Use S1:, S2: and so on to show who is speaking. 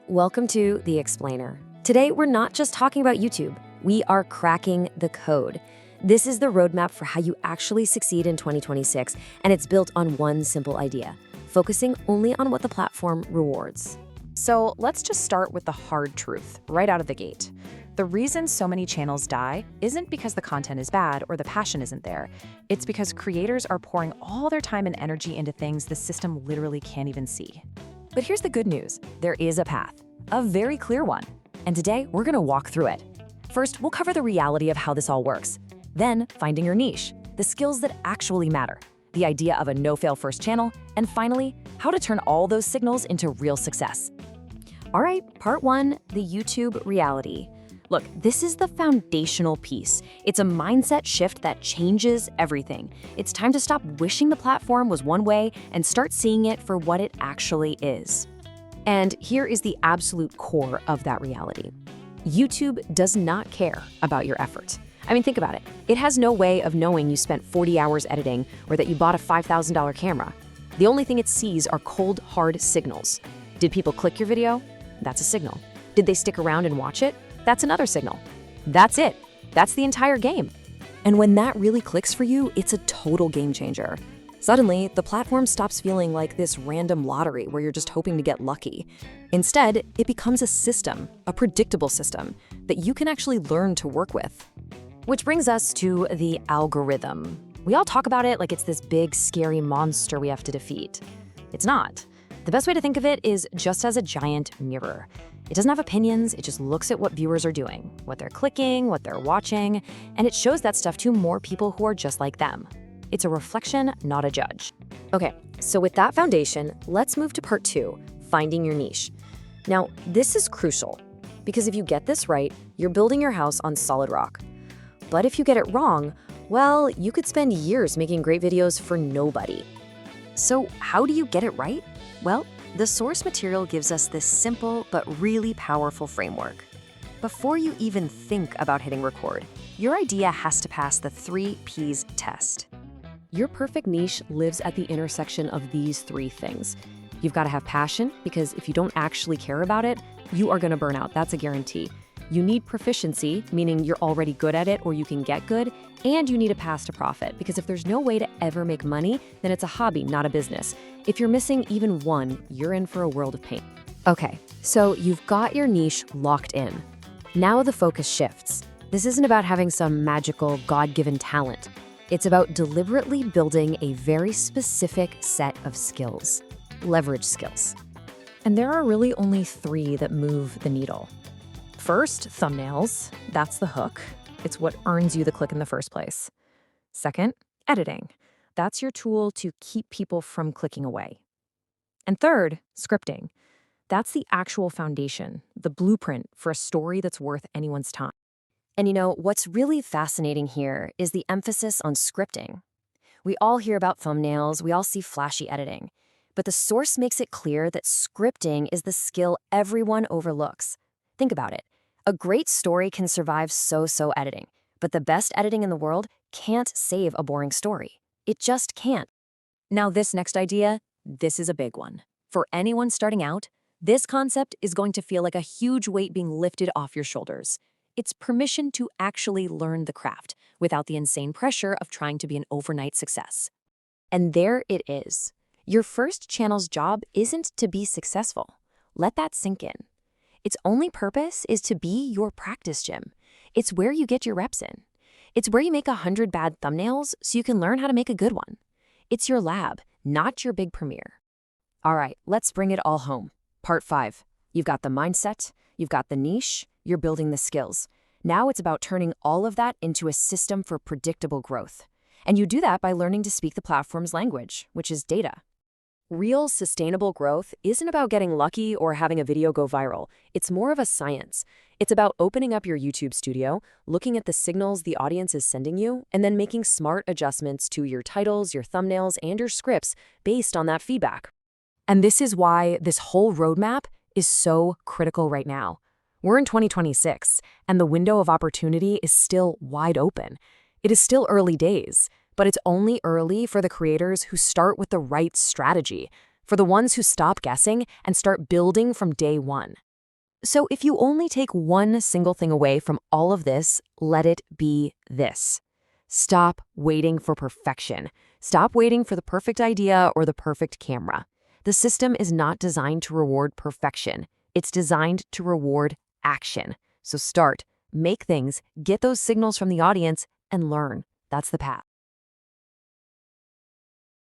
S1: Welcome to The Explainer. Today, we're not just talking about YouTube, we are cracking the code. This is the roadmap for how you actually succeed in 2026, and it's built on one simple idea, focusing only on what the platform rewards.
S2: So let's just start with the hard truth right out of the gate. The reason so many channels die isn't because the content is bad or the passion isn't there. It's because creators are pouring all their time and energy into things the system literally can't even see.
S1: But here's the good news. There is a path, a very clear one. And today, we're gonna walk through it. First, we'll cover the reality of how this all works. Then, finding your niche, the skills that actually matter, the idea of a no-fail first channel, and finally, how to turn all those signals into real success. All right, part one, the YouTube reality. Look, this is the foundational piece. It's a mindset shift that changes everything. It's time to stop wishing the platform was one way and start seeing it for what it actually is. And here is the absolute core of that reality. YouTube does not care about your effort. I mean, think about it. It has no way of knowing you spent 40 hours editing or that you bought a $5,000 camera. The only thing it sees are cold, hard signals. Did people click your video? That's a signal. Did they stick around and watch it? That's another signal. That's it. That's the entire game. And when that really clicks for you, it's a total game changer. Suddenly, the platform stops feeling like this random lottery where you're just hoping to get lucky. Instead, it becomes a system, a predictable system, that you can actually learn to work with. Which brings us to the algorithm. We all talk about it like it's this big, scary monster we have to defeat. It's not. The best way to think of it is just as a giant mirror. It doesn't have opinions, it just looks at what viewers are doing, what they're clicking, what they're watching, and it shows that stuff to more people who are just like them. It's a reflection, not a judge. Okay, so with that foundation, let's move to part two, finding your niche. Now, this is crucial, because if you get this right, you're building your house on solid rock. But if you get it wrong, well, you could spend years making great videos for nobody. So how do you get it right? Well, the source material gives us this simple but really powerful framework. Before you even think about hitting record, your idea has to pass the 3 Ps test. Your perfect niche lives at the intersection of these 3 things. You've got to have passion, because if you don't actually care about it, you are going to burn out. That's a guarantee. You need proficiency, meaning you're already good at it or you can get good, and you need a path to profit, because if there's no way to ever make money, then it's a hobby, not a business. If you're missing even one, you're in for a world of pain. Okay, so you've got your niche locked in. Now the focus shifts. This isn't about having some magical, God-given talent. It's about deliberately building a very specific set of skills, leverage skills. And there are really only 3 that move the needle. First, thumbnails. That's the hook. It's what earns you the click in the first place. Second, editing. That's your tool to keep people from clicking away. And third, scripting. That's the actual foundation, the blueprint for a story that's worth anyone's time. And you know, what's really fascinating here is the emphasis on scripting. We all hear about thumbnails, we all see flashy editing, but the source makes it clear that scripting is the skill everyone overlooks. Think about it. A great story can survive so-so editing, but the best editing in the world can't save a boring story. It just can't. Now this next idea, this is a big one. For anyone starting out, this concept is going to feel like a huge weight being lifted off your shoulders. It's permission to actually learn the craft without the insane pressure of trying to be an overnight success. And there it is. Your first channel's job isn't to be successful. Let that sink in. Its only purpose is to be your practice gym. It's where you get your reps in. It's where you make 100 bad thumbnails so you can learn how to make a good one. It's your lab, not your big premiere. All right, let's bring it all home. Part 5. You've got the mindset, you've got the niche, you're building the skills. Now it's about turning all of that into a system for predictable growth. And you do that by learning to speak the platform's language, which is data. Real sustainable growth isn't about getting lucky or having a video go viral. It's more of a science. It's about opening up your YouTube studio, looking at the signals the audience is sending you, and then making smart adjustments to your titles, your thumbnails, and your scripts based on that feedback. And this is why this whole roadmap is so critical right now. We're in 2026, and the window of opportunity is still wide open. It is still early days. But it's only early for the creators who start with the right strategy, for the ones who stop guessing and start building from day one. So if you only take one single thing away from all of this, let it be this. Stop waiting for perfection. Stop waiting for the perfect idea or the perfect camera. The system is not designed to reward perfection. It's designed to reward action. So start, make things, get those signals from the audience, and learn. That's the path.